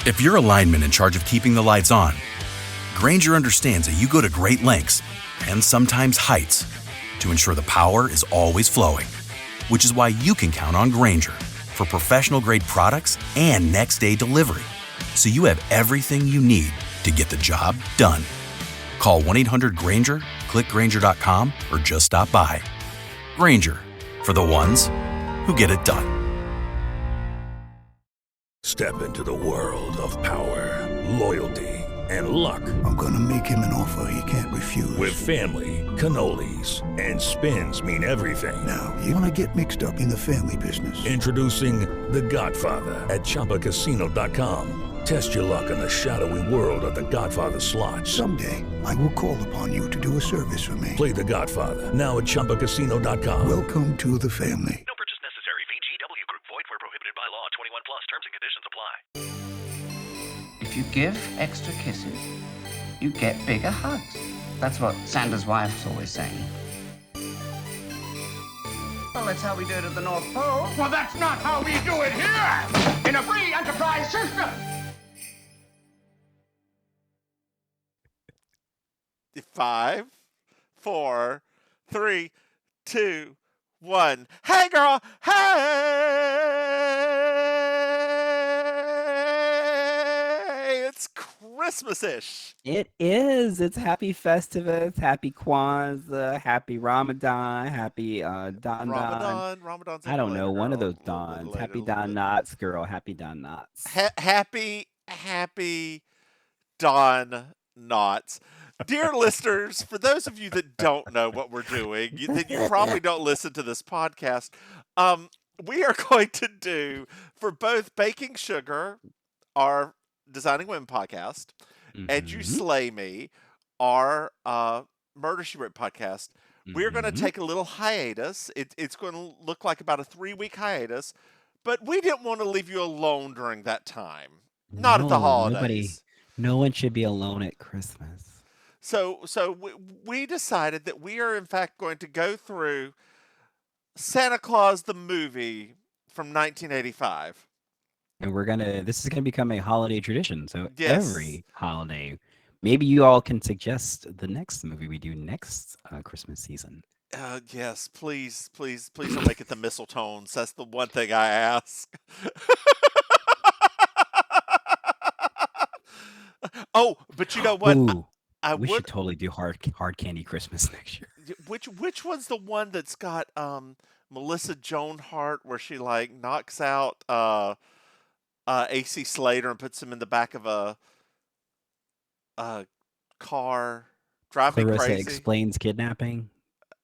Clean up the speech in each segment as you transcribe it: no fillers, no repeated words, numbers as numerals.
If you're a lineman in charge of keeping the lights on, Grainger understands that you go to great lengths and sometimes heights to ensure the power is always flowing, which is why you can count on Grainger for professional-grade products and next-day delivery, so you have everything you need to get the job done. Call 1-800-GRAINGER, click Grainger.com, or just stop by. Grainger, for the ones who get it done. Step into the world of power, loyalty, and luck. I'm gonna make him an offer he can't refuse. With family, cannolis, and spins mean everything. Now, you wanna get mixed up in the family business. Introducing The Godfather at ChumbaCasino.com. Test your luck in the shadowy world of The Godfather slot. Someday, I will call upon you to do a service for me. Play The Godfather now at ChumbaCasino.com. Welcome to the family. No purchase necessary. VGW Group. Void where prohibited by law. 21 plus. Terms and conditions apply. If you give extra kisses, you get bigger hugs. That's what Santa's wife's always saying. Well, that's how we do it at the North Pole. Well, that's not how we do it here! In a free enterprise system! 5, 4, 3, 2, 1. Hey, girl! Hey! It's Christmas-ish. It is. It's happy Festivus, happy Kwanzaa, happy Ramadan, happy Don. Ramadan's I don't know, one of those later, Dons. later, Happy a little Don bit. Knots, girl. Happy Don Knots. Happy Don Knots. Dear listeners, for those of you that don't know what we're doing, then you probably don't listen to this podcast. We are going to do, for both Baking Sugar, our Designing Women podcast, and You Slay Me, our Murder, She Wrote podcast, we're going to take a little hiatus. It's going to look like about a 3-week hiatus, but we didn't want to leave you alone during that time. Not at the holidays. No one should be alone at Christmas. So we decided that we are in fact going to go through Santa Claus the movie from 1985. And this is gonna become a holiday tradition. So Yes. every holiday, maybe you all can suggest the next movie we do next Christmas season. Yes, please don't make it the mistletones. That's the one thing I ask. Oh, but you know what? Ooh, would. we should totally do hard candy Christmas next year. Which one's the one that's got Melissa Joan Hart where she like knocks out AC Slater and puts him in the back of a car? Drive Me Clarissa Crazy. Explains Kidnapping.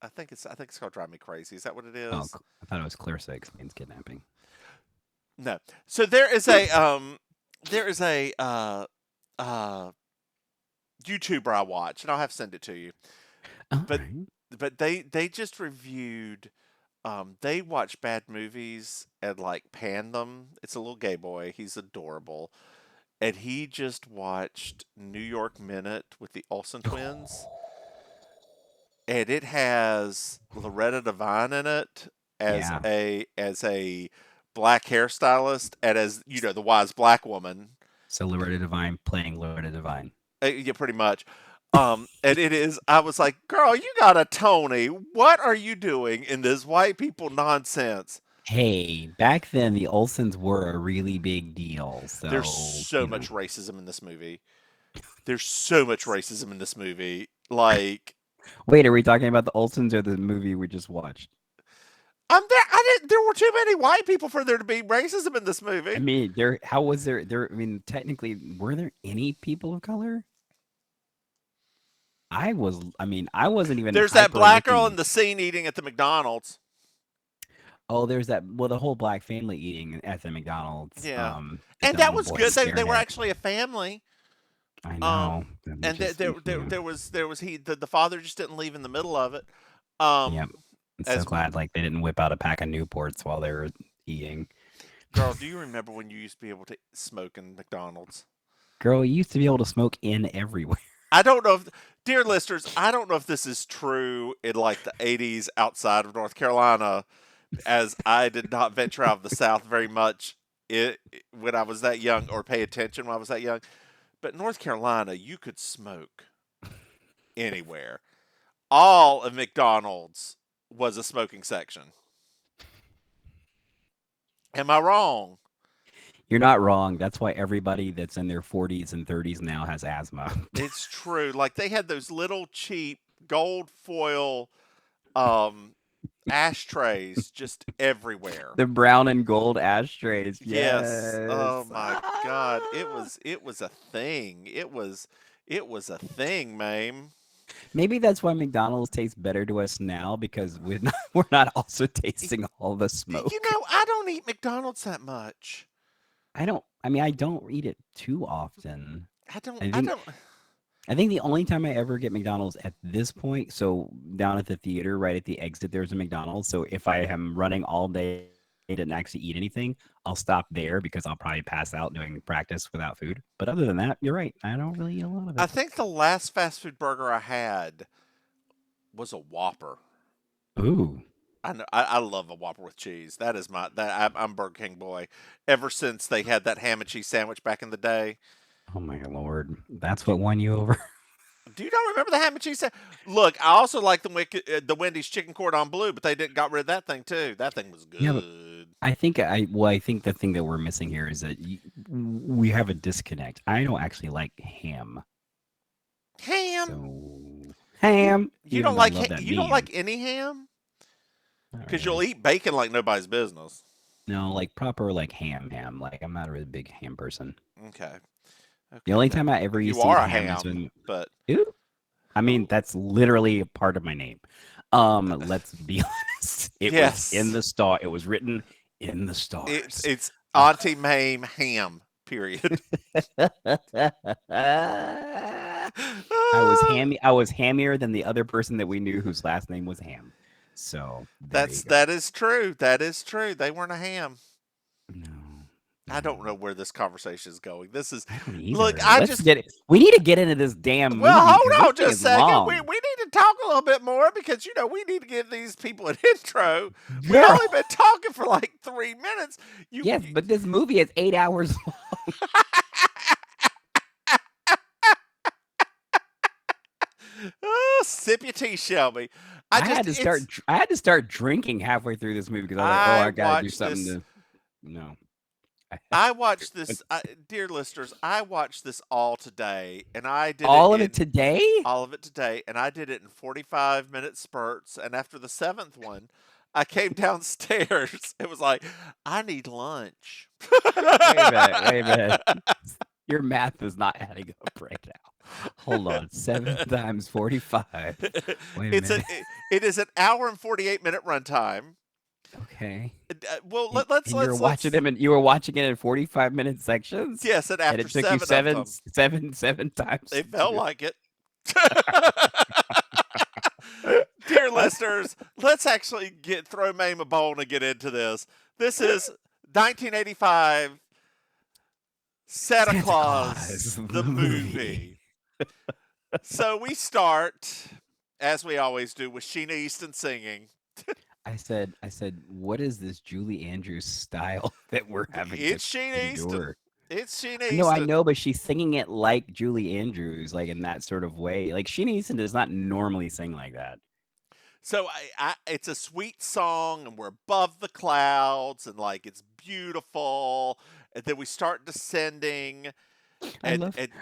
I think it's called Drive Me Crazy. Is that what it is? Oh, I thought it was Clarissa Explains Kidnapping. No. So there is a YouTuber I watch, and I'll have to send it to you. But they just reviewed. They watch bad movies and like pan them. It's a little gay boy. He's adorable, and he just watched New York Minute with the Olsen twins, and it has Loretta Devine in it as a black hairstylist, and as you know, the wise black woman. So Loretta Devine playing Loretta Devine. Yeah, pretty much. And it is, I was like, girl, you got a Tony. What are you doing in this white people nonsense? Hey, back then the Olsens were a really big deal. So There's so much racism in this movie. There's so much racism in this movie. Like, wait, are we talking about the Olsens or the movie we just watched? There were too many white people for there to be racism in this movie. I mean, technically, were there any people of color? I wasn't even. There's that black girl in the scene eating at the McDonald's. Oh, there's that. Well, the whole black family eating at the McDonald's. Yeah, and that was good. They were actually a family. I know. And there was the father just didn't leave in the middle of it. Yeah, I'm so glad like they didn't whip out a pack of Newports while they were eating. Girl, do you remember when you used to be able to smoke in McDonald's? Girl, you used to be able to smoke in everywhere. I don't know if, dear listeners, I don't know if this is true in like the 80s outside of North Carolina, as I did not venture out of the South very much when I was that young, or pay attention when I was that young. But North Carolina, you could smoke anywhere. All of McDonald's was a smoking section. Am I wrong? You're not wrong. That's why everybody that's in their 40s and 30s now has asthma. It's true. Like they had those little cheap gold foil ashtrays just everywhere. The brown and gold ashtrays. Yes. Yes. Oh my God. It was a thing. It was a thing, Maim. Maybe that's why McDonald's tastes better to us now, because we're not also tasting all the smoke. You know, I don't eat McDonald's that much. I don't eat it too often. I don't. I think the only time I ever get McDonald's at this point, so down at the theater, right at the exit, there's a McDonald's. So if I am running all day and didn't actually eat anything, I'll stop there because I'll probably pass out doing practice without food. But other than that, you're right. I don't really eat a lot of it. I think the last fast food burger I had was a Whopper. Ooh. I know. I love a Whopper with cheese. That is I'm Burger King boy. Ever since they had that ham and cheese sandwich back in the day. Oh my Lord, that's what won you over. Do you not remember the ham and cheese sandwich? Look, I also like the Wendy's chicken cordon bleu, but they got rid of that thing too. That thing was good. Yeah, I think the thing that we're missing here is that we have a disconnect. I don't actually like ham. Ham. So, ham. You don't like you don't like any ham? Because you'll eat bacon like nobody's business. No, like proper like ham. Like I'm not a really big ham person. Okay. The only time I ever eat ham is when. But I mean, that's literally a part of my name. Let's be honest. It was in the star. It was written in the stars. It's Auntie Maim ham. Period. I was hammier than the other person that we knew whose last name was Ham. So that is true. That is true. They weren't a ham. No. I don't know where this conversation is going. This is look. We need to get into this damn. Well, hold on just a second. We need to talk a little bit more because we need to give these people an intro. We've only been talking for like 3 minutes. Yes, but this movie is 8 hours long. Oh, sip your tea, Shelby. I had to start drinking halfway through this movie because I was like, I gotta do something to. No. I watched this, dear listeners. I watched this all today, and I did all of it today. All of it today, and I did it in 45-minute spurts. And after the 7th one, I came downstairs. It was like, I need lunch. Wait a minute. Your math is not adding up right now. Hold on, 7 times 45. Wait a minute. It is an hour and 48-minute runtime. Okay. Well, you were watching it in 45-minute sections. Yes, and after it took you seven times. It felt like it. Dear listeners, let's actually throw Maim a bone and get into this. This is 1985 Santa Claus the movie. So we start, as we always do, with Sheena Easton singing. I said, what is this Julie Andrews style that we're having? It's Sheena Easton. It's Sheena Easton. No, I know, but she's singing it like Julie Andrews, like in that sort of way. Like Sheena Easton does not normally sing like that. So it's a sweet song, and we're above the clouds, and like it's beautiful. And then we start descending.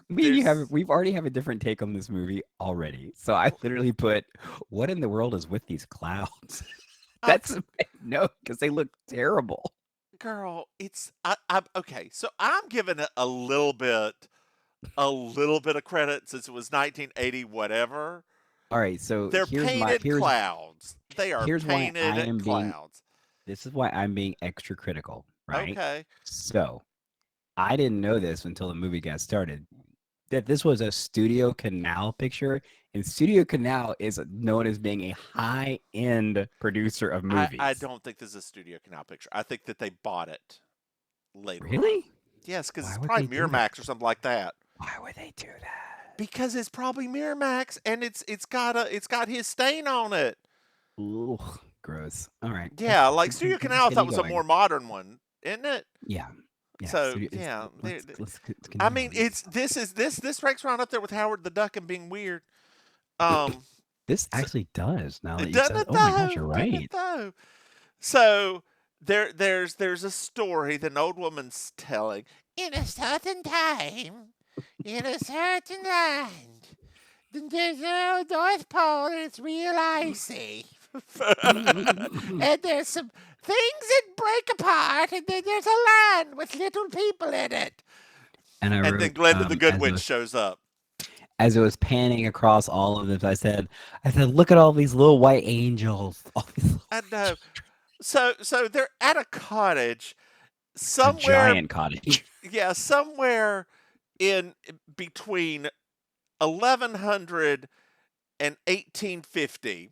We've already have a different take on this movie already. So I literally put, what in the world is with these clouds? That's no, because they look terrible. Girl, it's okay. So I'm giving it a little bit of credit since it was 1980, whatever. All right, so they're painted clouds. They are painted clouds. This is why I'm being extra critical, right? Okay. So I didn't know this until the movie got started, that this was a Studio Canal picture, and Studio Canal is known as being a high-end producer of movies. I don't think this is a Studio Canal picture. I think that they bought it later. Really? Yes, because it's probably Miramax or something like that. Why would they do that? Because it's probably Miramax, and it's got his stain on it. Ooh, gross. All right. Yeah, like Studio Canal I thought was a more modern one, isn't it? Yeah. Yeah. So So it's, yeah, let's I continue mean, on. this ranks right up there with Howard the Duck and being weird. Um, This so, actually does. Now that you doesn't said, it oh my gosh, though? you're Doesn't it right. though? So there's a story that an old woman's telling. In a certain time, in a certain land, there's a North Pole and it's real icy. And there's some things that break apart, and then there's a land with little people in it. And I And then wrote, Glenda the Good Witch shows up. as it was panning across all of them, I said, look at all these little white angels. All these little I know. So they're at a cottage a somewhere. giant cottage. Yeah, somewhere in between 1100 and 1850.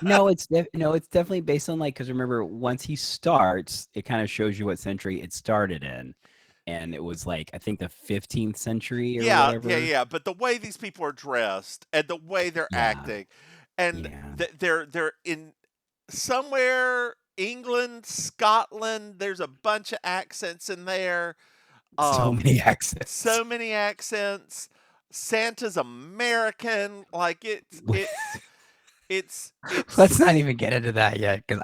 No, it's definitely based on, like, because remember, once he starts, it kind of shows you what century it started in, and it was like I think the 15th century or Yeah, whatever. yeah. But the way these people are dressed and the way they're Yeah, acting, and yeah. they're in somewhere England, Scotland. There's a bunch of accents in there. So many accents. So many accents. Santa's American. Like it's Let's not even get into that yet, because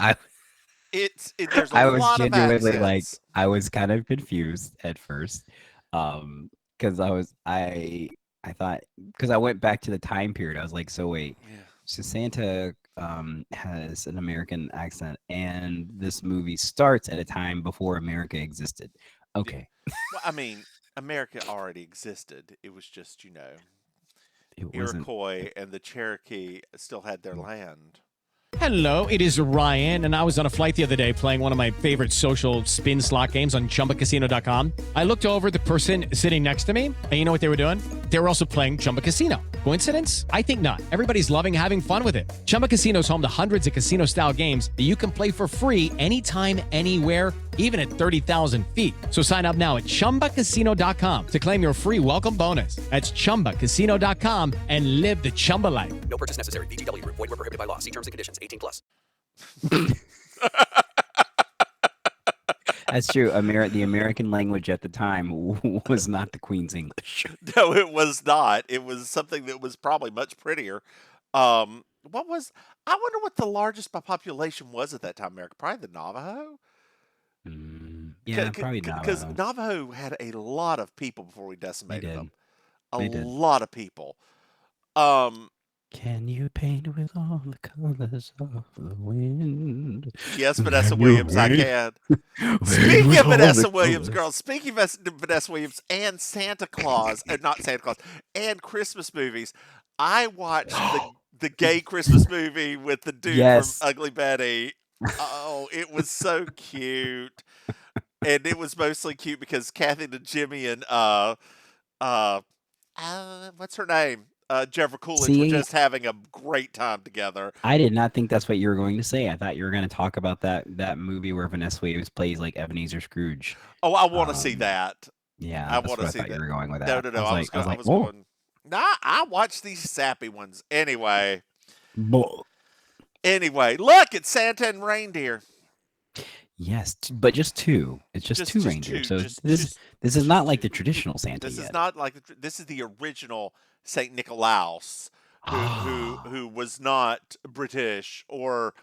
there's a I was lot of genuinely like, accents. I was kind of confused at first, because I thought, because I went back to the time period. I was like, so wait, Yeah. so Santa has an American accent, and this movie starts at a time before America existed. Okay, Well, I mean, America already existed. It was just, it wasn't. Iroquois and the Cherokee still had their land. Hello, it is Ryan, and I was on a flight the other day playing one of my favorite social spin slot games on ChumbaCasino.com. I looked over at the person sitting next to me, and you know what they were doing? They were also playing Chumba Casino. Coincidence? I think not. Everybody's loving having fun with it. Chumba Casino is home to hundreds of casino-style games that you can play for free anytime, anywhere, even at 30,000 feet. So sign up now at ChumbaCasino.com to claim your free welcome bonus. That's ChumbaCasino.com and live the Chumba life. No purchase necessary. VGW Group. Void where prohibited by law. See terms and conditions. 18+. That's true. The American language at the time was not the Queen's English. No, it was not. It was something that was probably much prettier. What was? I wonder what the largest by population was at that time. America, probably the Navajo. Yeah, probably not. Because Navajo had a lot of people before we decimated did. them. They did. Lot of people. Um, Can you paint with all the colors of the wind? yes, Vanessa Williams, I can. Speaking of Vanessa Williams, girls, speaking of Vanessa Williams and Santa Claus, not Santa Claus, and Christmas movies, I watched the gay Christmas movie with the dude Yes. from Ugly Betty. Oh, it was so cute. And it was mostly cute because Kathy and Jimmy and what's her name? Jennifer Coolidge were See? just having a great time together. I did not think that's what you were going to say. I thought you were going to talk about that movie where Vanessa Williams plays like Ebenezer Scrooge. Oh, I want to see that. Yeah, I that's want what to see thought that. you were going with No, that. no. I was like, whoa. going. Nah, I watched these sappy ones anyway. Bull. Anyway, look, it's Santa and reindeer. Yes, but just two. It's just two reindeer. So this is not like the traditional Santa This yet. is not like this is the original Saint Nicolaus, who was not British or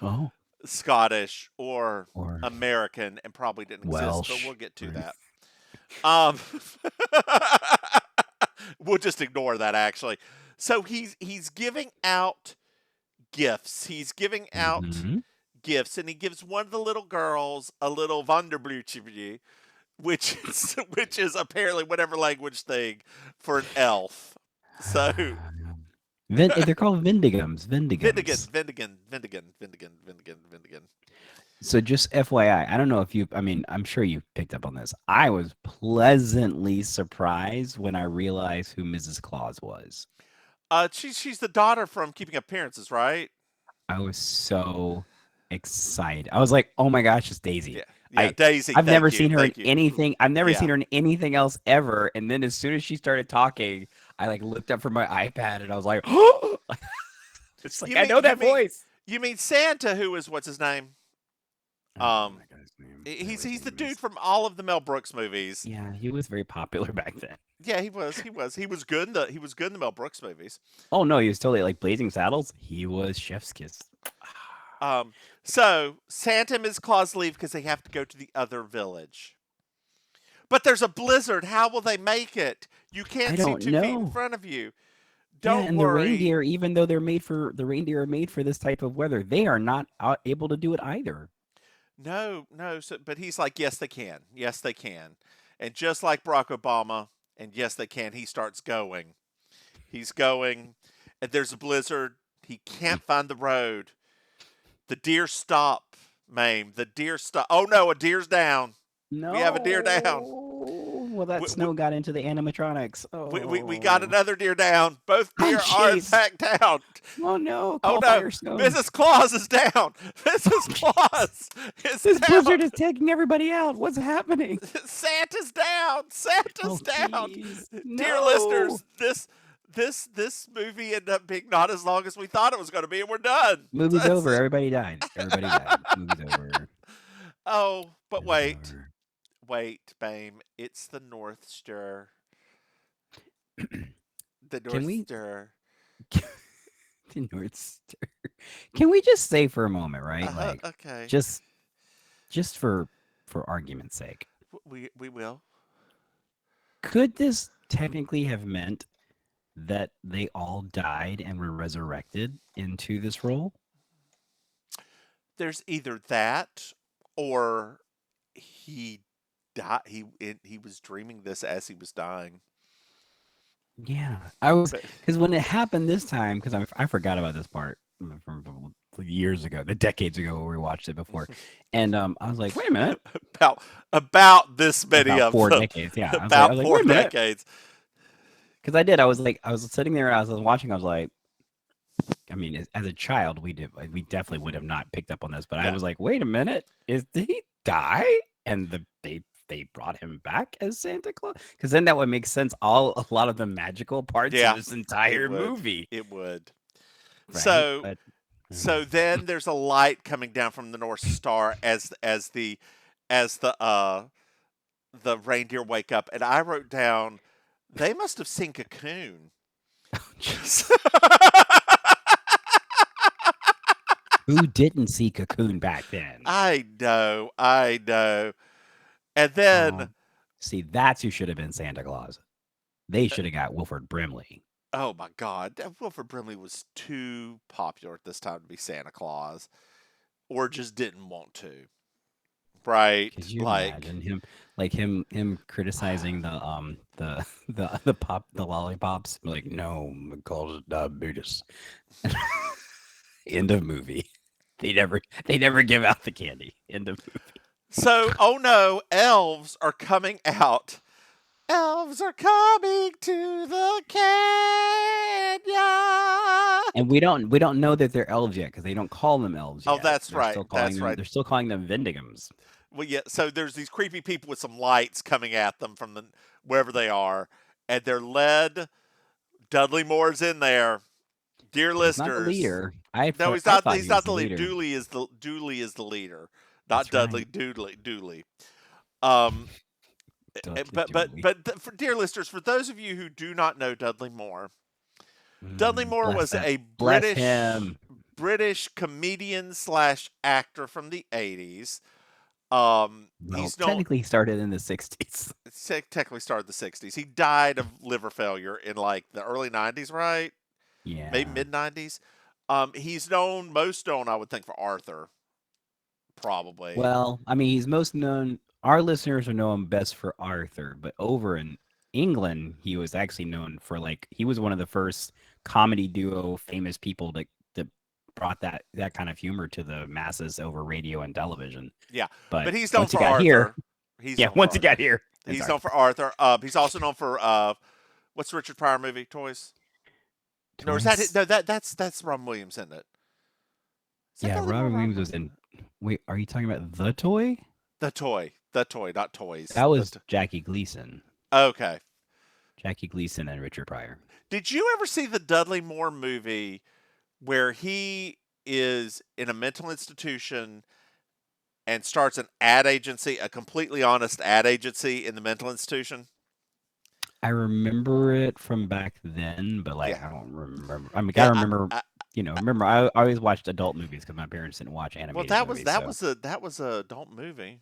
Scottish or American and probably didn't exist. But we'll get to that. We'll just ignore that actually. So he's giving out gifts. He's giving out gifts, and he gives one of the little girls a little Wunderblütchen, which is apparently whatever language thing for an elf. So they're called Vendigums. Vendigan. So just FYI, I don't know if I'm sure you picked up on this. I was pleasantly surprised when I realized who Mrs. Claus was. She's the daughter from Keeping Appearances, right? I was so excited. I was like, "Oh my gosh, it's Daisy!" Yeah, Daisy. I've never seen her in anything. I've never seen her in anything else ever. And then as soon as she started talking, I like looked up from my iPad and I was like, "Oh!" It's like I know that voice. You mean Santa? Who is what's his name? Um, that guy's name. he's the dude from all of the Mel Brooks movies. Yeah, he was very popular back then. Yeah, he was. He was good in the Mel Brooks movies. Oh no, he was totally like Blazing Saddles. He was Chef's Kiss. So Santa and Ms. Claus leave because they have to go to the other village. But there's a blizzard. How will they make it? You can't see 2 feet in front of you. Don't and worry. the reindeer, even though the reindeer are made for this type of weather, they are not able to do it either. No. But he's like, yes, they can. Yes, they can. And just like Barack Obama, and yes, they can, he starts going. He's going, and there's a blizzard. He can't find the road. The deer stop, Maim. The deer stop. Oh, no, a deer's down. No. We have a deer down. Well, that snow got into the animatronics. Oh. We got another deer down. Both deer are in fact down. Oh no! Oh no! Mrs. Claus is down. Mrs. Claus is this down. blizzard is taking everybody out. What's happening? Santa's down. Santa's down. Dear No. listeners, this movie ended up being not as long as we thought it was going to be, and we're done. Movie's over. Everybody died. Everybody died. Movie's over. Oh, but wait. Wait, Maim. It's the North Star. The North Star. The North Star. Can we just say for a moment, right? Like, okay. Just for argument's sake. We will. Could this technically have meant that they all died and were resurrected into this role? There's either that or he died. He was dreaming this as he was dying. Yeah, I was, because when it happened this time, because I forgot about this part from years ago, the decades ago where we watched it before, and I was like, wait a minute, about this many about of 4 them. decades, yeah, About 4 decades. Because I was sitting there, I was watching, I was like, I mean, as a child, we definitely would have not picked up on this, but I was like, wait a minute, did he die? And they brought him back as Santa Claus? Because then that would make sense. A lot of the magical parts of this entire movie. It would. Right? So then there's a light coming down from the North Star as the reindeer wake up, and I wrote down they must have seen Cocoon. Who didn't see Cocoon back then? I know. And then see, that's who should have been Santa Claus. They should have got Wilford Brimley. Oh my God, Wilford Brimley was too popular at this time to be Santa Claus, or just didn't want to. Right? Could you imagine him criticizing the lollipops? Like, no, it calls it diabetes. End of movie. They never give out the candy. End of movie. So, oh no, elves are coming out. Elves are coming to the canyon. And we don't know that they're elves yet because they don't call them elves yet. Oh, that's right. They're still calling them Vendigums. Well, yeah. So there's these creepy people with some lights coming at them from wherever they are, and they're led. Dudley Moore's in there. Dear listeners, not the leader. No, he's not. He's not the leader. Dooley is the leader, not That's Dudley. right. Dooley. Dooley. But for dear listeners, for those of you who do not know Dudley Moore, Dudley Moore was a British comedian / actor from the 80s. He's technically started in the 60s. Technically started the 60s. He died of liver failure in like the early 90s, right? Yeah. Maybe mid 90s. He's most known, I would think, for Arthur. Probably. Well, I mean, he's most known. Our listeners will know him best for Arthur, but over in England, he was actually known for he was one of the first comedy duo famous people that brought that kind of humor to the masses over radio and television. Yeah, but he's known for Arthur. Once he got here, he's known for Arthur. He's also known for what's the Richard Pryor movie? Toys. No, is that that's Robin Williams, isn't it? Yeah, Robin Williams was in. Wait, are you talking about The Toy? The Toy, not Toys. That was Jackie Gleason. Okay. Jackie Gleason and Richard Pryor. Did you ever see the Dudley Moore movie where he is in a mental institution and starts an ad agency, a completely honest ad agency in the mental institution? I remember it from back then, but like Yeah. I don't remember. I mean, I Yeah, remember. Remember I always watched adult movies because my parents didn't watch well, animated that movies. was a adult movie.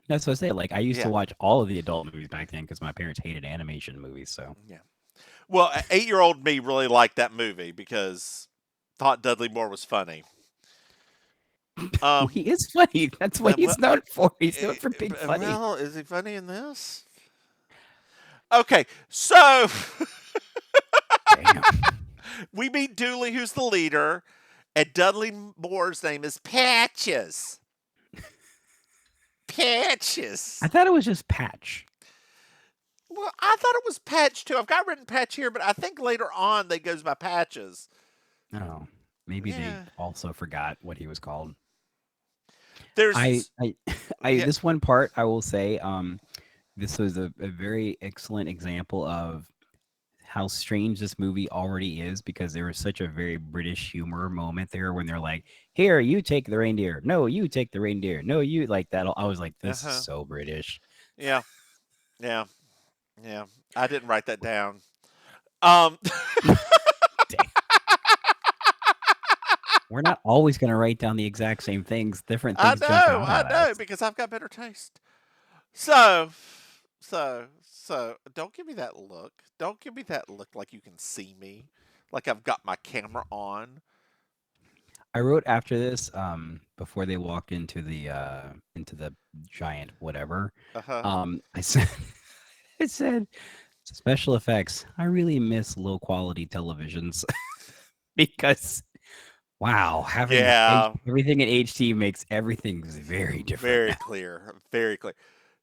That's what I say. Like I used Yeah. to watch all of the adult movies back then because my parents hated animation movies. So Yeah. Well, 8-year-old me really liked that movie because thought Dudley Moore was funny. he is funny. That's what he's known for. He's known for being funny. Well, is he funny in this? Okay, so we meet Dooley, who's the leader, and Dudley Moore's name is Patches. Patches. I thought it was just Patch. Well, I thought it was Patch too. I've got written Patch here, but I think later on they goes by Patches. Oh, maybe they also forgot what he was called. There's this one part I will say, this was a very excellent example of how strange this movie already is because there was such a very British humor moment there when they're like, "Here, you take the reindeer. No, you take the reindeer. No, you," like that. I was like, this is so British. Yeah. I didn't write that down. We're not always going to write down the exact same things. Different things. I know, because I've got better taste. So, don't give me that look. Don't give me that look like you can see me, like I've got my camera on. I wrote after this, before they walked into the giant whatever. I said, special effects. I really miss low quality televisions because. Wow, having everything in HD makes everything very different. Very clear, very clear.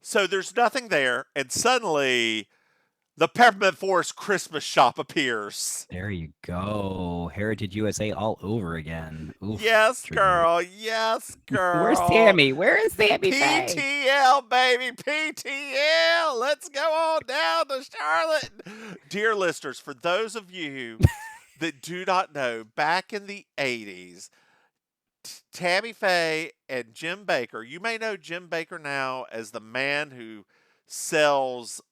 So there's nothing there, and suddenly the Peppermint Forest Christmas shop appears. There you go. Heritage USA all over again. Oof, yes, girl. Yes, girl. Where's Sammy? Where is Sammy? PTL, baby. PTL. Let's go on down to Charlotte. Dear listeners, for those of you that do not know, back in the 80s, Tammy Faye and Jim Baker, you may know Jim Baker now as the man who sells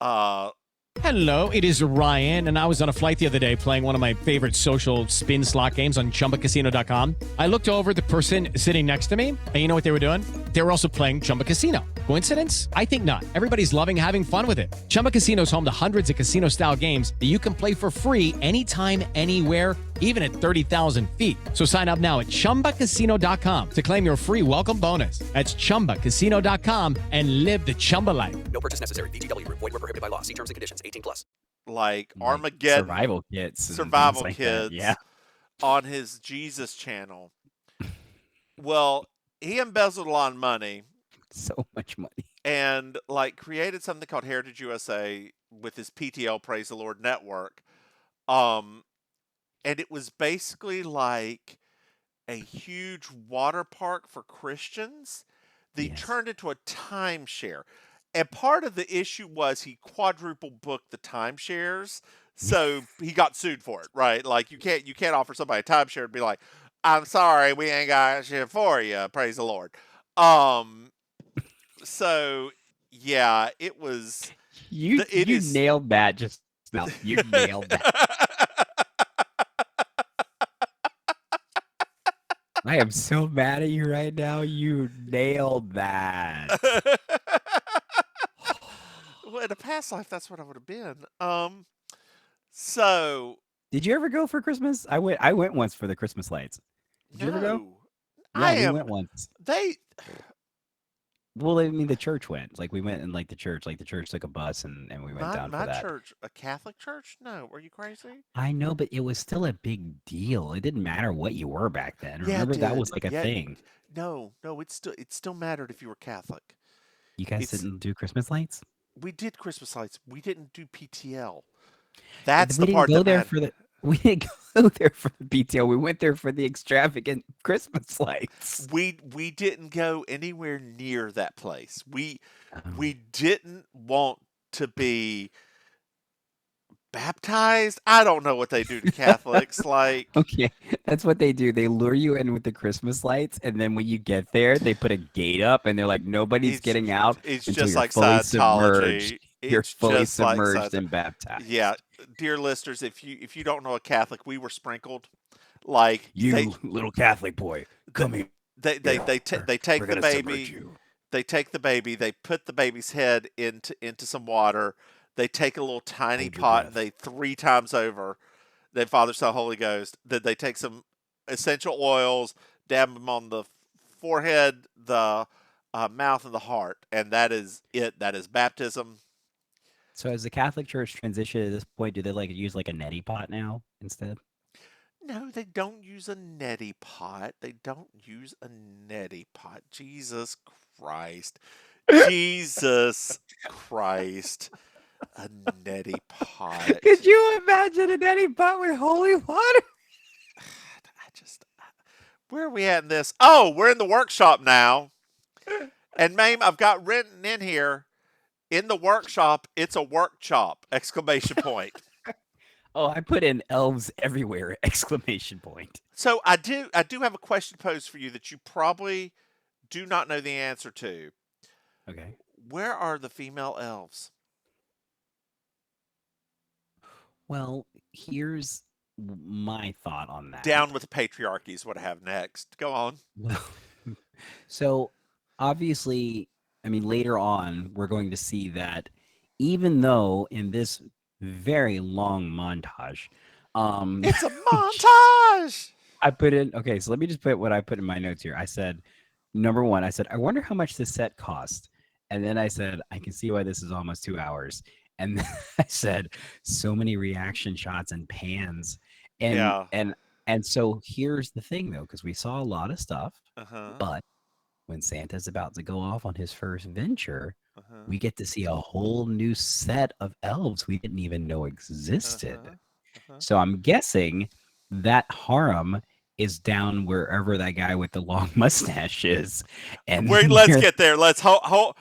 Hello, it is Ryan, and I was on a flight the other day playing one of my favorite social spin slot games on ChumbaCasino.com. I looked over at the person sitting next to me, and you know what they were doing? They were also playing Chumba Casino. Coincidence? I think not. Everybody's loving having fun with it. Chumba Casino is home to hundreds of casino-style games that you can play for free anytime, anywhere, even at 30,000 feet. So sign up now at ChumbaCasino.com to claim your free welcome bonus. That's ChumbaCasino.com and live the Chumba life. No purchase necessary. VGW. Void were prohibited by law. See terms and conditions. 18+. Like Armageddon. Survival Kits. Survival like Kids. Yeah. On his Jesus channel. Well, he embezzled a lot of money. So much money. And like created something called Heritage USA with his PTL Praise the Lord network. And it was basically like a huge water park for Christians. They turned into a timeshare. And part of the issue was he quadruple booked the timeshares. So he got sued for it, right? Like you can't offer somebody a timeshare and be like, "I'm sorry, we ain't got shit for you." Praise the Lord. So yeah, it was. You nailed that just now. You nailed that. I am so mad at you right now. You nailed that. Well, in a past life, that's what I would have been. So did you ever go for Christmas? I went once for the Christmas lights. Did you ever go? Yeah, we went once. Well, I mean, the church went. Like we went in like the church took a bus and we went down for that. My church, a Catholic church? No, were you crazy? I know, but it was still a big deal. It didn't matter what you were back then. Remember that was like a thing. No, it still mattered if you were Catholic. You guys didn't do Christmas lights? We did Christmas lights. We didn't do PTL. That's the part that mattered. We didn't go there for the PTL. We went there for the extravagant Christmas lights. We didn't go anywhere near that place. We didn't want to be Baptized? I don't know what they do to Catholics. Like, Okay, that's what they do. They lure you in with the Christmas lights, and then when you get there, they put a gate up, and they're like, nobody's it's getting out it's until just you're like fully submerged. Scientology. You're It's fully just like submerged Scientology. and baptized. Yeah, dear listeners, if you don't know a Catholic, we were sprinkled. Like You little Catholic boy, come here. they We're take the gonna submerge baby. you. They take the baby. They put the baby's head into some water. They take a little tiny Hold your pot and breath. they 3 times over. Then Father, Son, Holy Ghost. Then they take some essential oils, dab them on the forehead, the mouth, and the heart, and that is it. That is baptism. So has the Catholic Church transitioned at this point? Do they like use like a neti pot now instead? No, they don't use a neti pot. They don't use a neti pot. Jesus Christ. Jesus Christ. A neti pot. Could you imagine a neti pot with holy water? Where are we at in this? Oh, we're in the workshop now. And Maim, I've got written in here, in the workshop, it's a work chop! Exclamation point. Oh, I put in elves everywhere! Exclamation point. So I do have a question posed for you that you probably do not know the answer to. Okay. Where are the female elves? Well, here's my thought on that. Down with the patriarchy is what I have next. Go on. So, obviously, I mean, later on, we're going to see that even though in this very long montage, it's a montage. I put in, okay, so let me just put what I put in my notes here. I said, number one, I said, I wonder how much this set cost. And then I said, I can see why this is almost 2 hours. And then I said, so many reaction shots and pans. And Yeah. and so here's the thing though, because we saw a lot of stuff, Uh-huh. but when Santa's about to go off on his first venture, Uh-huh. we get to see a whole new set of elves we didn't even know existed. So I'm guessing that harem is down wherever that guy with the long mustache is. And Wait, let's get there. Let's hold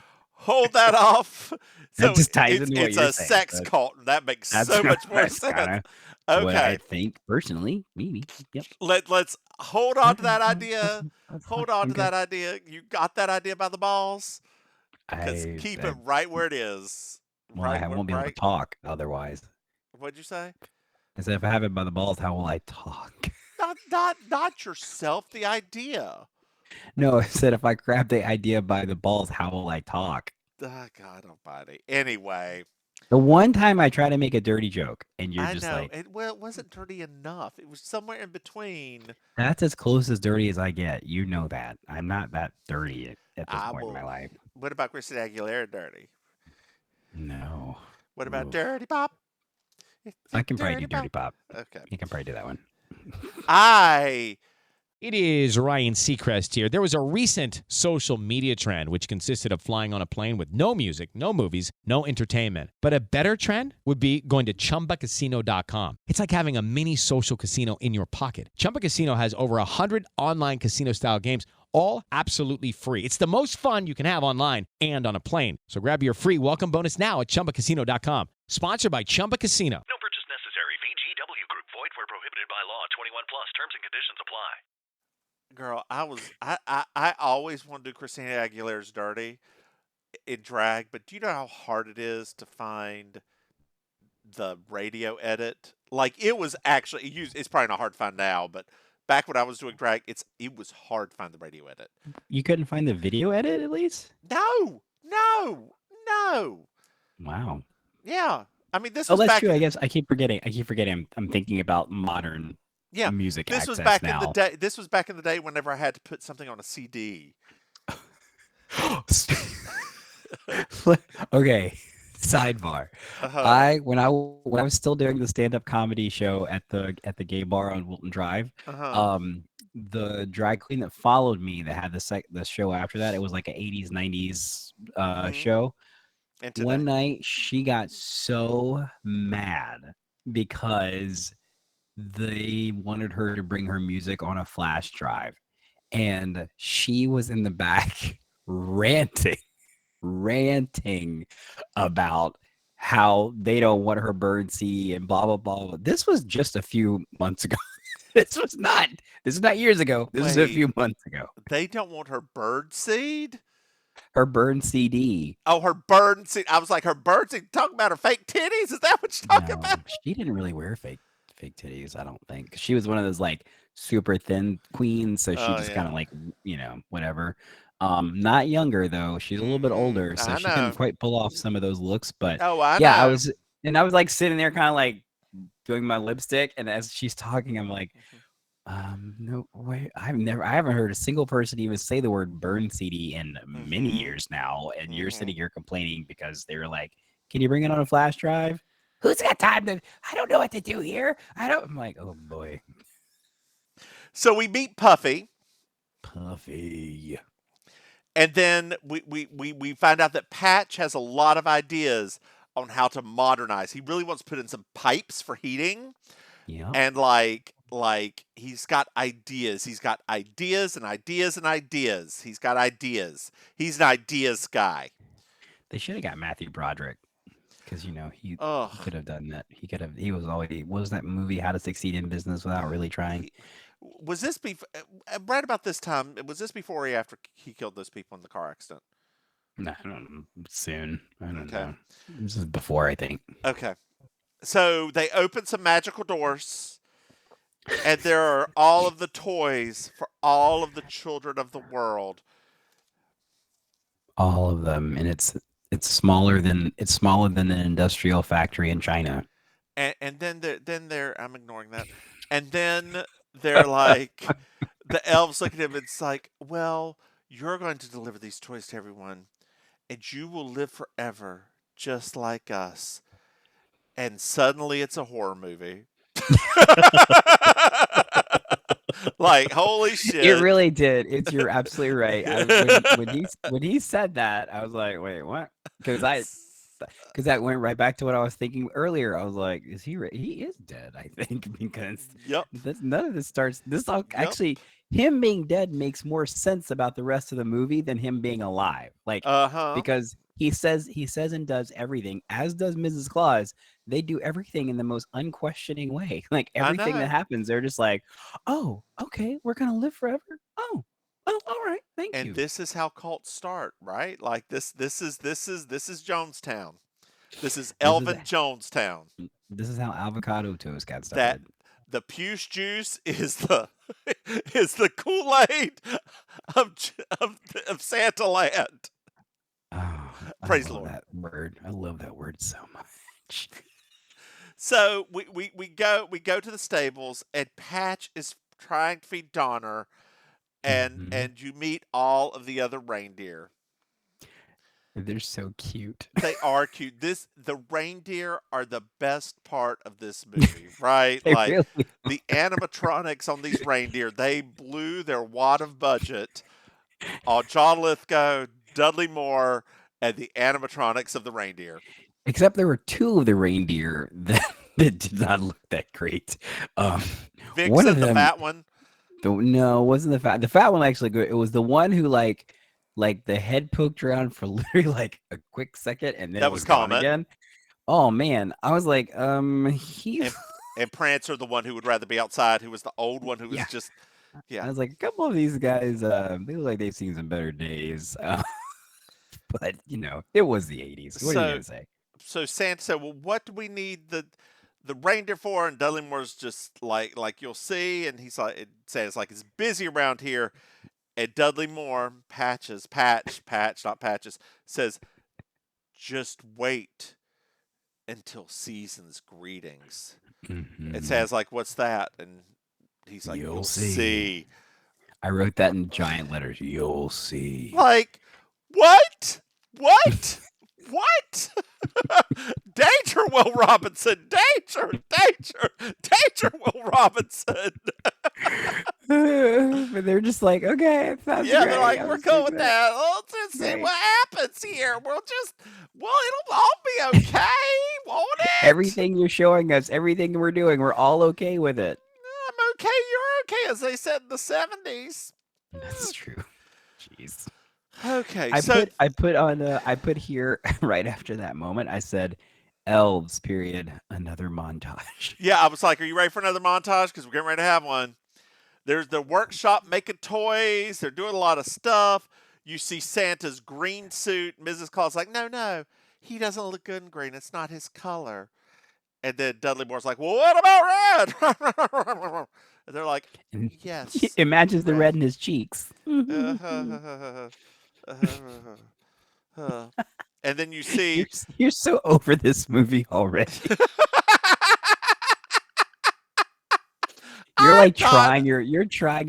that off. That So just ties into what it's you're a saying. sex cult, and that makes so much more That's sense. kinda what I Okay, think personally. Maybe. Yep. let's hold on to that Okay, idea. that's Hold fine, on to okay. that idea. You got that idea by the balls? Because I, keep I it right where it is. well, I won't be able to talk otherwise. What'd you say? I said if I have it by the balls, how will I talk? Not yourself. The idea. No, I said if I grab the idea by the balls, how will I talk? Oh, God Almighty. Anyway, The one time I try to make a dirty joke, and you're I just know like, it. Well, it wasn't dirty enough. It was somewhere in between. that's as close as dirty as I get. You know that. I'm not that dirty at this I point in my will. life. What about Christina Aguilera dirty? No. What about Oof. Dirty Pop? I can probably do Dirty Pop. Okay. You can probably do that one. It is Ryan Seacrest here. There was a recent social media trend which consisted of flying on a plane with no music, no movies, no entertainment. But a better trend would be going to ChumbaCasino.com. It's like having a mini social casino in your pocket. Chumba Casino has over 100 online casino-style games, all absolutely free. It's the most fun you can have online and on a plane. So grab your free welcome bonus now at ChumbaCasino.com. Sponsored by Chumba Casino. No purchase necessary. VGW Group. Void where prohibited by law. 21 plus. Terms and conditions apply. Girl, I always want to do Christina Aguilera's dirty in drag, but do you know how hard it is to find the radio edit? Like it was actually it's probably not hard to find now, but back when I was doing drag, it was hard to find the radio edit. You couldn't find the video edit at least? No. Wow. Yeah. I mean, this Oh, was that's back true. I guess I keep forgetting. I'm thinking about modern music This access was back now. in the day. This was back in the day whenever I had to put something on a CD. Okay, sidebar. When I was still doing the stand-up comedy show at the gay bar on Wilton Drive, the drag queen that followed me that had the show after that, it was like an 80s 90s show. One night she got so mad because they wanted her to bring her music on a flash drive, and she was in the back ranting about how they don't want her bird seed and blah blah blah. This was just a few months ago. This was not. This is not years ago. This is a few months ago. They don't want her bird seed? Her burn CD. Oh, her bird seed. I was like, her bird seed. Talking about her fake titties? Is that what you're talking about? She didn't really wear fake titties, I don't think. She was one of those like super thin queens, so she just kind of like, whatever. Not younger though. She's a little bit older, so she couldn't quite pull off some of those looks. But I yeah, know. I was like sitting there kind of like doing my lipstick, and as she's talking, I'm like, no way. I haven't heard a single person even say the word burn CD in many years now. And you're sitting here complaining because they were like, can you bring it on a flash drive? Who's got time to, I don't know what to do here. I'm like, oh boy. So we meet Puffy. And then we find out that Patch has a lot of ideas on how to modernize. He really wants to put in some pipes for heating. Yeah. And like he's got ideas. He's got ideas and ideas and ideas. He's got ideas. He's an ideas guy. They should have got Matthew Broderick, because he could have done that. He was already. What was that movie, How to Succeed in Business Without Really Trying? Was this right about this time? Was this before or after he killed those people in the car accident? No, I don't know. Soon. I don't know. This is before, I think. Okay. So they open some magical doors. And there are all of the toys for all of the children of the world. All of them, and it's smaller than an industrial factory in China. And then they're I'm ignoring that. And then they're like, the elves look at him. It's like, well, you're going to deliver these toys to everyone, and you will live forever, just like us. And suddenly, it's a horror movie. Like, holy shit. It really did. You're absolutely right. When he said that, I was like, wait, what? Because that went right back to what I was thinking earlier. I was like, is he is dead, I think, because none of this starts. Actually, him being dead makes more sense about the rest of the movie than him being alive. Like, because he says and does everything, as does Mrs. Claus. They do everything in the most unquestioning way. Like, everything that happens, they're just like, oh, okay, we're gonna live forever. Oh, all right, thank you. And this is how cults start, right? Like this is Jonestown. This is Elvin Jonestown. This is how avocado toast got started. The puce juice is the Kool-Aid of Santa Land. Oh, praise the Lord. That word. I love that word so much. So we go to the stables, and Patch is trying to feed Donner, and you meet all of the other reindeer. They're so cute. They are cute. The reindeer are the best part of this movie, right? Like, really the animatronics on these reindeer, they blew their wad of budget on John Lithgow, Dudley Moore, and the animatronics of the reindeer. Except there were two of the reindeer that did not look that great. Vixen, one of them, the fat one? No, it wasn't the fat. The fat one actually good. It was the one who like the head poked around for literally like a quick second, and then that it was gone again. Oh man, I was like, he's and Prancer, the one who would rather be outside, who was the old one who was just I was like, a couple of these guys, they look like they've seen some better days. But it was the 80s. What are you gonna say? So Santa said, well, what do we need the reindeer for? And Dudley Moore's just like you'll see, and he's like, it says like it's busy around here. And Dudley Moore, Patch, not Patches, says, just wait until Season's greetings. It says like, what's that? And he's like, you'll see. I wrote that in giant letters. You'll see. Like, what? What? What? Danger, Will Robinson! Danger! Will Robinson! But they're just like, okay, it sounds great. They're like, we're cool with that. Let's just see what happens here. It'll all be okay, won't it? Everything you're showing us, everything we're doing, we're all okay with it. I'm okay, you're okay, as they said in the 70s. That's true. Jeez. Okay, I put here right after that moment. I said, elves. Period. Another montage. Yeah, I was like, are you ready for another montage? Because we're getting ready to have one. There's the workshop making toys. They're doing a lot of stuff. You see Santa's green suit. Mrs. Claus like, no, he doesn't look good in green. It's not his color. And then Dudley Moore's like, well, what about red? And they're like, And yes. he imagines the red in his cheeks. And then you see. You're so over this movie already. You're trying your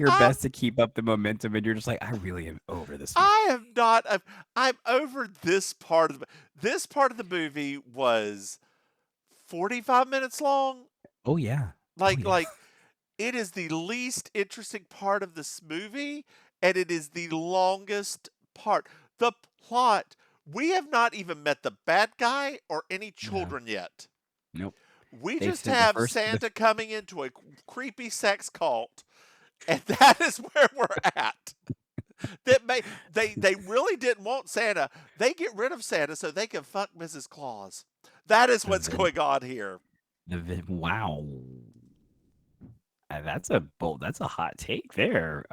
best to keep up the momentum, and you're just like, I really am over this movie. I am not. I'm over this part of the movie was 45 minutes long. Oh yeah. Like it is the least interesting part of this movie, and it is the longest part. The plot. We have not even met the bad guy or any children yet. Nope. We They just said the have first- Santa coming into a creepy sex cult, and that is where we're at. They really didn't want Santa. They get rid of Santa so they can fuck Mrs. Claus. That is what's going on here. Wow. That's a hot take there.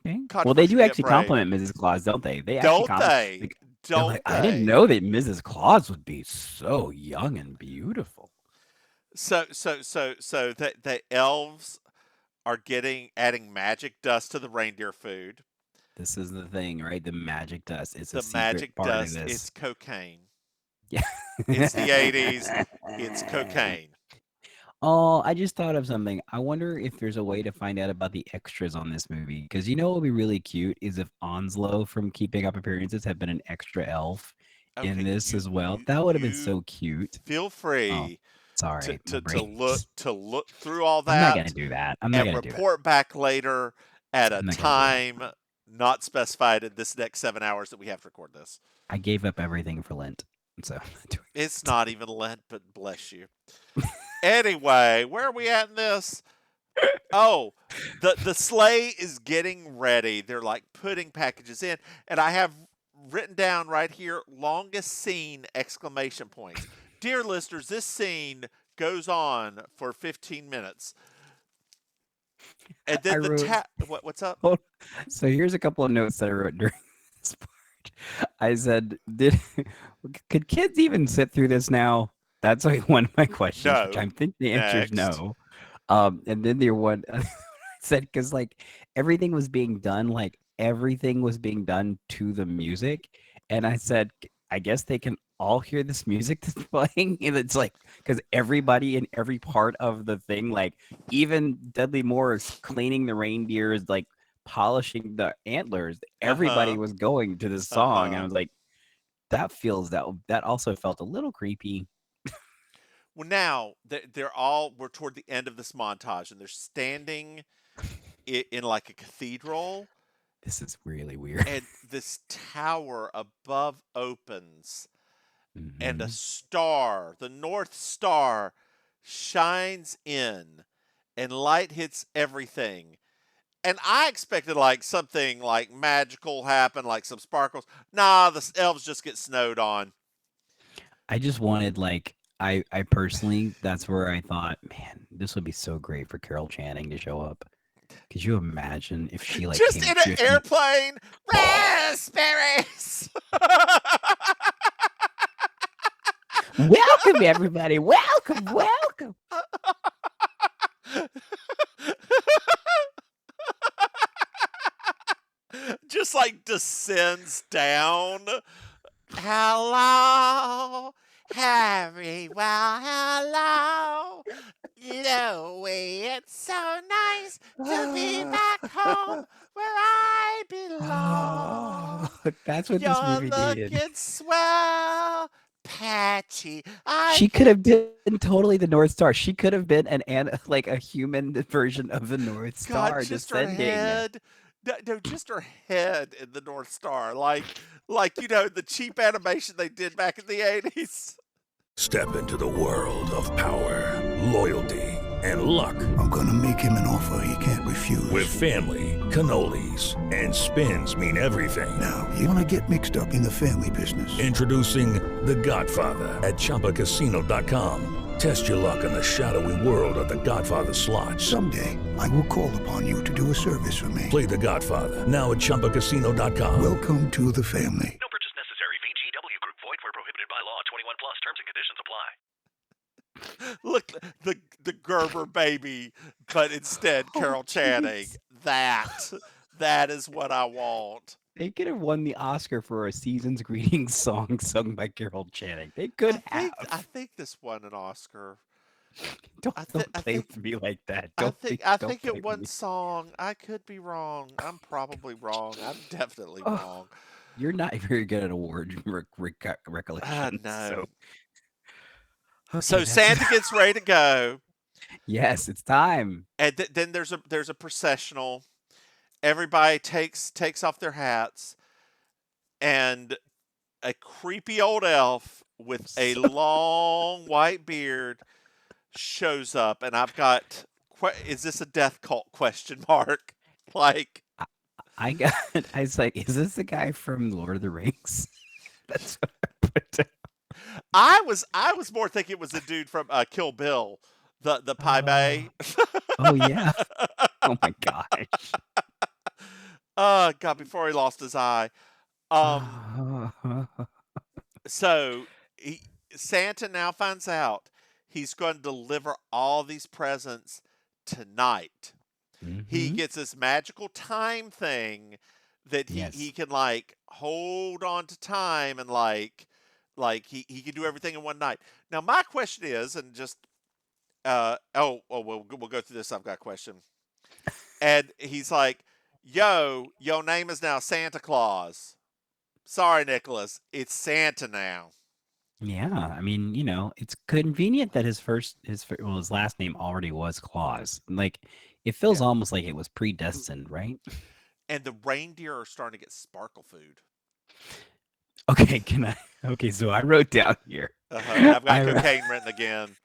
Okay. Well, they do actually compliment Mrs. Claus, don't they? They actually compliment. Don't they? I didn't know that Mrs. Claus would be so young and beautiful. So the elves are adding magic dust to the reindeer food. This is the thing, right? The magic dust. It's the secret magic part dust. Of this. It's cocaine. Yeah. It's the 80s. It's cocaine. Oh, I just thought of something. I wonder if there's a way to find out about the extras on this movie. Because what would be really cute is if Onslow from Keeping Up Appearances had been an extra elf in this as well. That would have been so cute. Feel free sorry, to look through all that. I'm not going to do that. I'm not going to do that. And report back later at a time not specified in this next 7 hours that we have to record this. I gave up everything for Lent. So it's not even Lent, but bless you. Anyway, where are we at in this? Oh, the sleigh is getting ready. They're like putting packages in, and I have written down right here, longest scene, exclamation points. Dear listeners, this scene goes on for 15 minutes. And then what's up? So here's a couple of notes that I wrote during this part. I said, could kids even sit through this now? That's like one of my questions. No. Which I think the answer is no. And then there one said, because everything was being done to the music. And I said, I guess they can all hear this music that's playing. And it's because everybody in every part of the thing, even Dudley Moore is cleaning the reindeers, polishing the antlers. Everybody was going to this song. And I was like, that also felt a little creepy. Well, now we're toward the end of this montage, and they're standing in a cathedral. This is really weird. And this tower above opens, and a star, the North Star, shines in, and light hits everything. And I expected something magical happen, some sparkles. Nah, the elves just get snowed on. I just wanted I personally, that's where I thought, man, this would be so great for Carol Channing to show up. Could you imagine if she just in an airplane? Raspberries. Welcome everybody. Welcome. Just descends down. Hello. Harry, well, hello. Louie, it's so nice to be back home where I belong. That's what this movie did. You're looking swell, Patchy. She could have been totally the North Star. She could have been a human version of the North Star. God, just her head. No, just her head in the North Star. The cheap animation they did back in the 80s. Step into the world of power, loyalty, and luck. I'm gonna make him an offer he can't refuse. With family, cannolis, and spins mean everything. Now, you wanna get mixed up in the family business. Introducing The Godfather at ChumbaCasino.com. Test your luck in the shadowy world of The Godfather slot. Someday, I will call upon you to do a service for me. Play The Godfather now at ChumbaCasino.com. Welcome to the family. No purchase necessary. VGW Group. Void where prohibited by law. 21 plus. Terms and conditions apply. Look, the Gerber baby, but instead Carol Channing. That is what I want. They could have won the Oscar for a season's greetings song sung by Carol Channing. They could have. I think this won an Oscar. Don't play with me like that. I Don't think don't it play with won me. song. I could be wrong. I'm probably wrong. I'm definitely Oh, wrong. You're not very good at award recollection. No. So So Santa gets ready to go, yes, it's time. and then there's a processional. Everybody takes off their hats, and a creepy old elf with a long white beard shows up, and I've got, is this a death cult question mark? Like, I was like, is this the guy from Lord of the Rings? That's what I put down. I was more thinking it was a dude from Kill Bill, the Pai Mei. Oh yeah. Oh my gosh. God, before he lost his eye. So Santa now finds out he's going to deliver all these presents tonight. He Mhm. gets this magical time thing that he Yes. can like hold on to time, and like he can do everything in one night. Now my question is, and just we'll go through this. I've got a question. And he's like, "Yo, your name is now Santa Claus. Sorry, Nicholas, it's Santa now." Yeah, I mean, it's convenient that his last name already was Claus. Like, it feels almost like it was predestined, right? And the reindeer are starting to get sparkle food. Okay, okay, so I wrote down here. I've got I wrote- cocaine written again.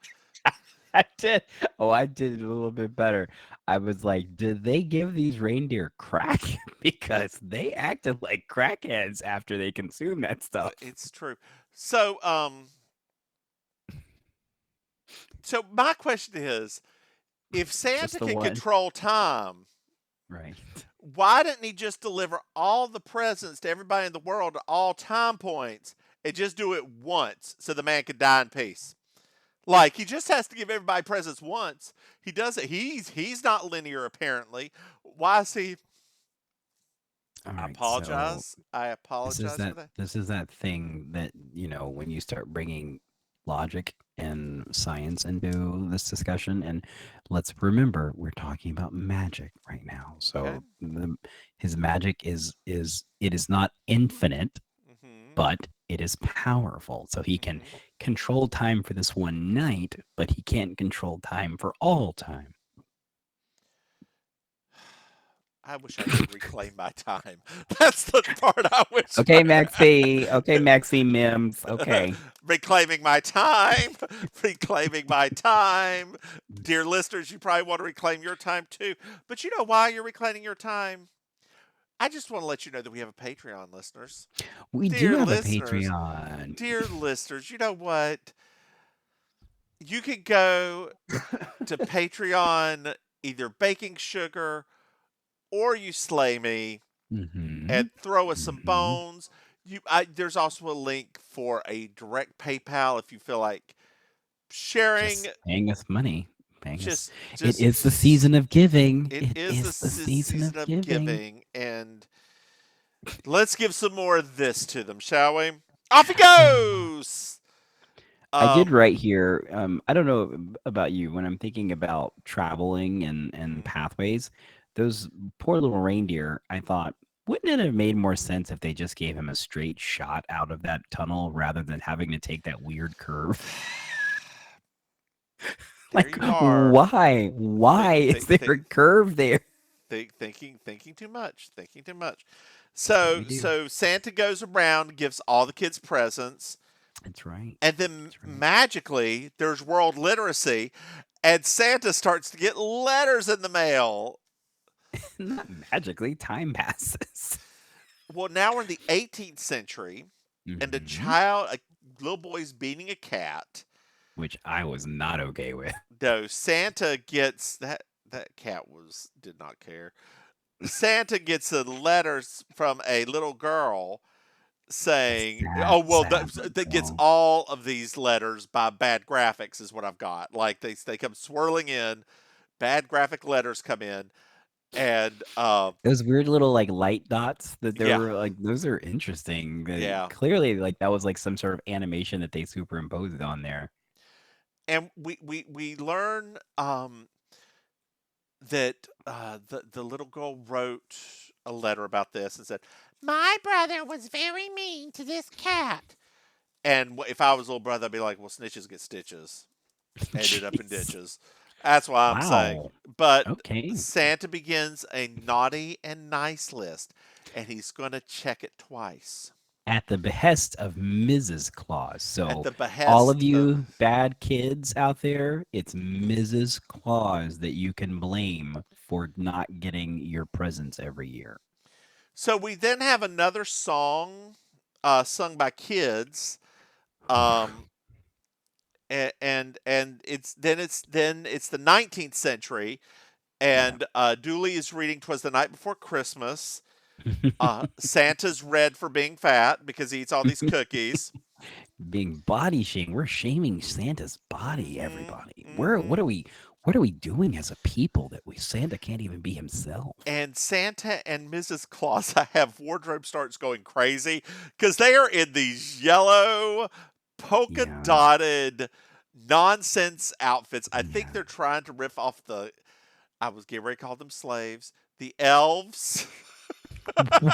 I did. Oh, I did it a little bit better. I was like, did they give these reindeer crack? Because they acted like crackheads after they consumed that stuff. It's true. So, so my question is, if Santa the can one. control time, Right. why didn't he just deliver all the presents to everybody in the world at all time points and just do it once so the man could die in peace? Like, he just has to give everybody presents once. He does it. He's not linear, apparently. Why is he? All I right, apologize. I This apologize is for that that. this is that thing that, when you start bringing logic and science into this discussion, and let's remember we're talking about magic right now. So his magic is not infinite, but it is powerful. So he can control time for this one night, but he can't control time for all time. I wish I could reclaim my time. That's the part I wish. Okay, Maxie. Okay, Maxie Mims. Okay. Reclaiming my time. Reclaiming my time. Dear listeners, you probably want to reclaim your time too. But you know why you're reclaiming your time? I just want to let you know that we have a Patreon, listeners. We Dear do have listeners, a Patreon. Dear listeners, you know what? You can go to Patreon, either Baking Sugar or You Slay Me, and throw us some bones. There's also a link for a direct PayPal if you feel like sharing. Just paying us money. Just It is the season of giving. It is the season of giving. And let's give some more of this to them, shall we? Off he goes! I did write here. I don't know about you. When I'm thinking about traveling and pathways, those poor little reindeer, I thought, wouldn't it have made more sense if they just gave him a straight shot out of that tunnel rather than having to take that weird curve? Like, why? Why is there a curve there? Thinking too much. So Santa goes around, gives all the kids presents, That's right. And then magically, there's world literacy, and Santa starts to get letters in the mail. Not magically, time passes. Well, now we're in the 18th century, and a little boy's beating a cat. Which I was not okay with. No, Santa gets that cat did not care. Santa gets a letter from a little girl saying, that gets all of these letters by bad graphics is what I've got. Like they come swirling in, bad graphic letters come in, and those weird little like light dots that Yeah. were like those are interesting. Yeah. Clearly, like that was like some sort of animation that they superimposed on there. And we learn that the little girl wrote a letter about this and said, "My brother was very mean to this cat." And if I was a little brother, I'd be like, "Well, snitches get stitches." Ended up in ditches. That's what I'm saying. Wow. But Okay. Santa begins a naughty and nice list, and he's going to check it twice. At the behest of Mrs. Claus. So At the behest all of you bad kids out there, it's Mrs. Claus that you can blame for not getting your presents every year. So we then have another song sung by kids. And it's the 19th century, and Dooley is reading "'Twas the Night Before Christmas." Santa's red for being fat because he eats all these cookies. Being body shaming, we're shaming Santa's body. Everybody, what are we doing as a people that Santa can't even be himself? And Santa and Mrs. Claus have wardrobe starts going crazy because they are in these yellow polka dotted nonsense outfits. I think they're trying to riff off I was getting ready to call them slaves, the elves.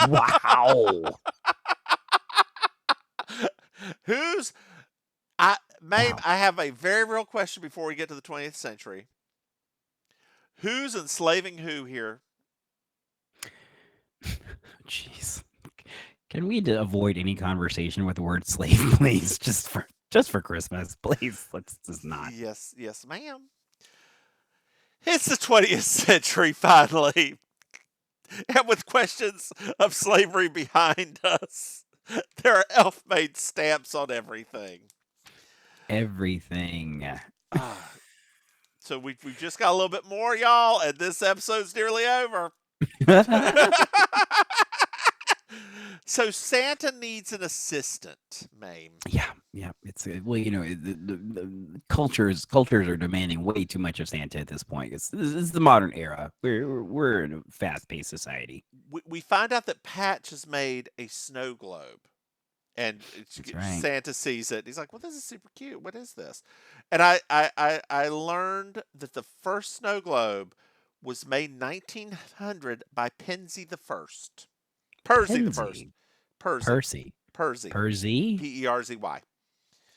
Wow. Maim, I have a very real question before we get to the 20th century. Who's enslaving who here? Jeez. Can we avoid any conversation with the word slave, please? Just for Christmas, please. Let's just not. Yes, ma'am. It's the 20th century, finally. And with questions of slavery behind us, there are elf-made stamps on everything. Everything. So we've just got a little bit more, y'all, and this episode's nearly over. So Santa needs an assistant, Maim. Yeah. It's the cultures are demanding way too much of Santa at this point. This is the modern era. We're in a fast-paced society. We find out that Patch has made a snow globe, and Santa sees it. He's like, "Well, this is super cute. What is this?" And I learned that the first snow globe was made 1900 by Percy the First. Percy. Perzy.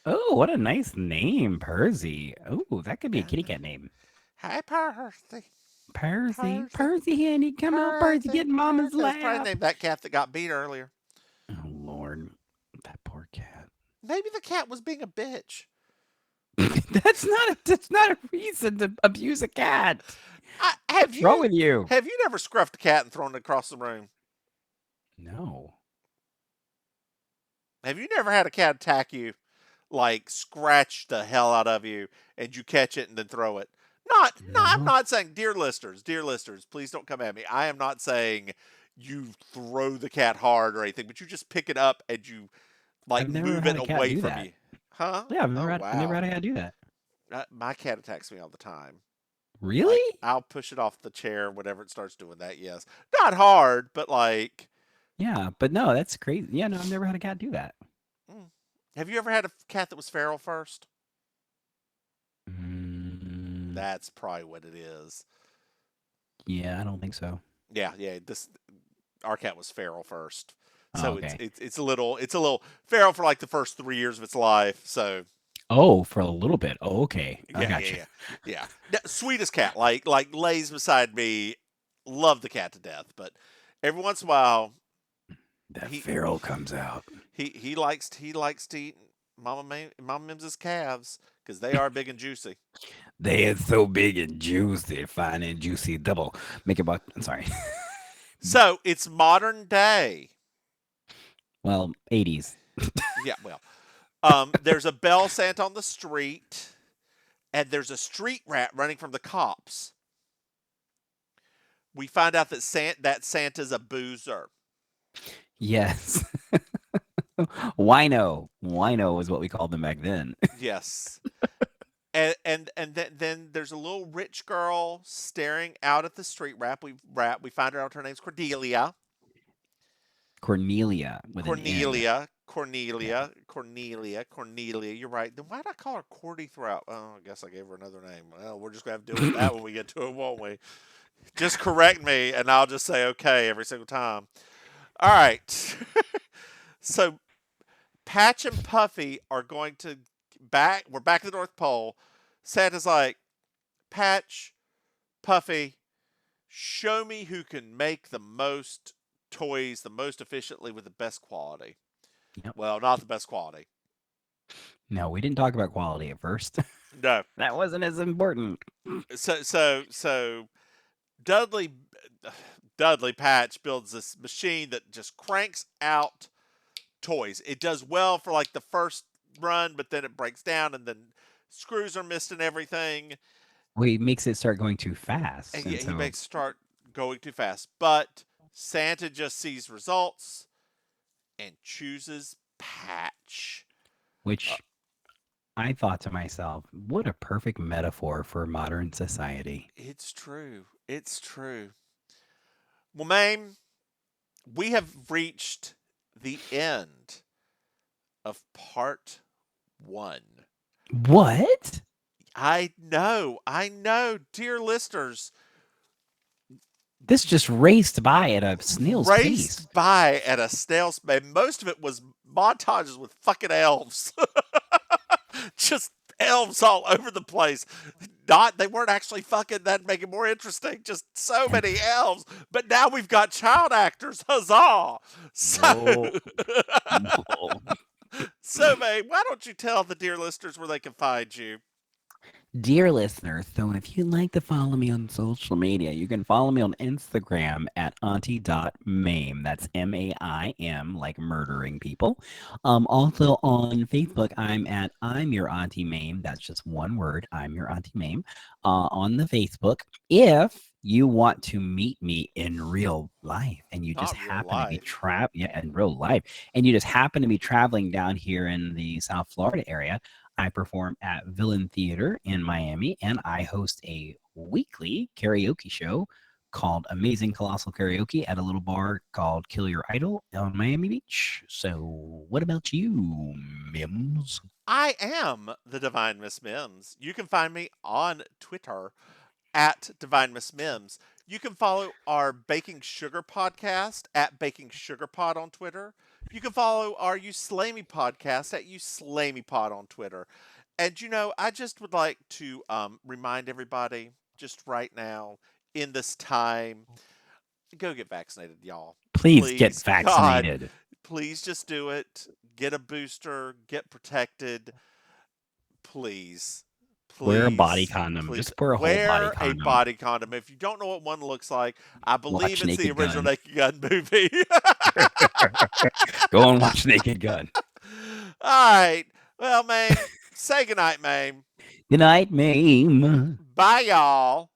Oh, what a nice name, Percy. Oh, that could be a kitty cat name. Hi, Percy. Percy, honey, come on, Percy, get in Mama's lap. Trying to name that cat that got beat earlier. Oh Lord, that poor cat. Maybe the cat was being a bitch. That's not a reason to abuse a cat. What's wrong with you? Have you never scruffed a cat and thrown it across the room? No. Have you never had a cat attack you, like scratch the hell out of you, and you catch it and then throw it? No. I'm not saying, dear listeners, please don't come at me. I am not saying you throw the cat hard or anything, but you just pick it up and you move it away from you. Huh? Yeah, I've never had a cat do that. My cat attacks me all the time. Really? I'll push it off the chair whenever it starts doing that. Yes, not hard, but like. Yeah, but no, that's crazy. Yeah, no, I've never had a cat do that. Have you ever had a cat that was feral first? That's probably what it is. Yeah, I don't think so. Yeah. Our cat was feral first, so okay. it's a little feral for like the first 3 years of its life. So. Oh, for a little bit. Oh, okay. I gotcha. Yeah. Sweetest cat, like lays beside me. Love the cat to death, but every once in a while. That feral comes out. He likes to eat Mama Mims's calves, because they are big and juicy. They are so big and juicy, fine and juicy, double. Make it buck. I'm sorry. So it's modern day. Well, 80s. Yeah, well. There's a Bell Santa on the street, and there's a street rat running from the cops. We find out that Santa's a boozer. Yes. Wino. Wino is what we called them back then. Yes. And then there's a little rich girl staring out at the street rat. We find out her name's Cordelia. Cornelia. Cornelia. You're right. Then why did I call her Cordy throughout? Oh, I guess I gave her another name. Well, we're just going to have to deal with that when we get to it, won't we? Just correct me, and I'll just say okay every single time. All right. So Patch and Puffy are going to we're back at the North Pole. Santa's like, Patch, Puffy, show me who can make the most toys the most efficiently with the best quality. Yep. Well, not the best quality. No, we didn't talk about quality at first. No. That wasn't as important. So Dudley Patch builds this machine that just cranks out toys. It does well for like the first run, but then it breaks down and then screws are missed and everything. Well, he makes it start going too fast. And And he so, makes it start going too fast. But Santa just sees results and chooses Patch. which I thought to myself, what a perfect metaphor for modern society. It's true. It's true. Well, Maim, we have reached the end of part 1. What? I know. Dear listeners. This just raced by at a snail's pace. Raced by at a snail's pace. Most of it was montages with fucking elves. Just elves all over the place. They weren't actually fucking. That'd make it more interesting. Just so many elves. But now we've got child actors. Huzzah! So, so Maim, why don't you tell the dear listeners where they can find you? Dear listeners, so if you'd like to follow me on social media, you can follow me on Instagram at auntie.maim. That's M-A-I-M, like murdering people. Also on Facebook, I'm your Auntie Maim. That's just one word. I'm your Auntie Maim. On the Facebook, if you want to meet me in real life and you just happen to be in real life, and you just happen to be traveling down here in the South Florida area, I perform at Villain Theater in Miami, and I host a weekly karaoke show called Amazing Colossal Karaoke at a little bar called Kill Your Idol on Miami Beach. So what about you, Mims? I am the Divine Miss Mims. You can find me on Twitter at Divine Miss Mims. You can follow our Baking Sugar podcast at Baking Sugar Pod on Twitter. You can follow our You Slay Me podcast at You Slay Me Pod on Twitter. And, I just would like to remind everybody just right now in this time, go get vaccinated, y'all. Please get vaccinated. God, please just do it. Get a booster. Get protected. Please. Wear a body condom. Please. Just wear a whole body condom. Wear a body condom. If you don't know what one looks like, I believe it's the original Gun. Naked Gun movie. Go and watch Naked Gun. All right. Well, Maim, say goodnight, Maim. Good night, Maim. Bye, y'all.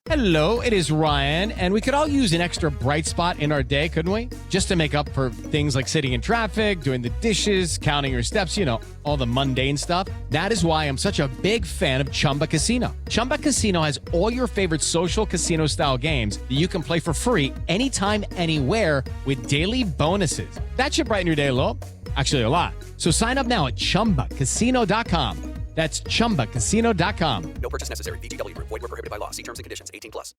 Hello, it is Ryan, and we could all use an extra bright spot in our day, couldn't we? Just to make up for things like sitting in traffic, doing the dishes, counting your steps, all the mundane stuff. That is why I'm such a big fan of Chumba Casino. Chumba Casino has all your favorite social casino-style games that you can play for free anytime, anywhere with daily bonuses. That should brighten your day a little. Actually, a lot. So sign up now at ChumbaCasino.com. That's ChumbaCasino.com. No purchase necessary. VGW Group. Void where prohibited by law. See terms and conditions. 18+.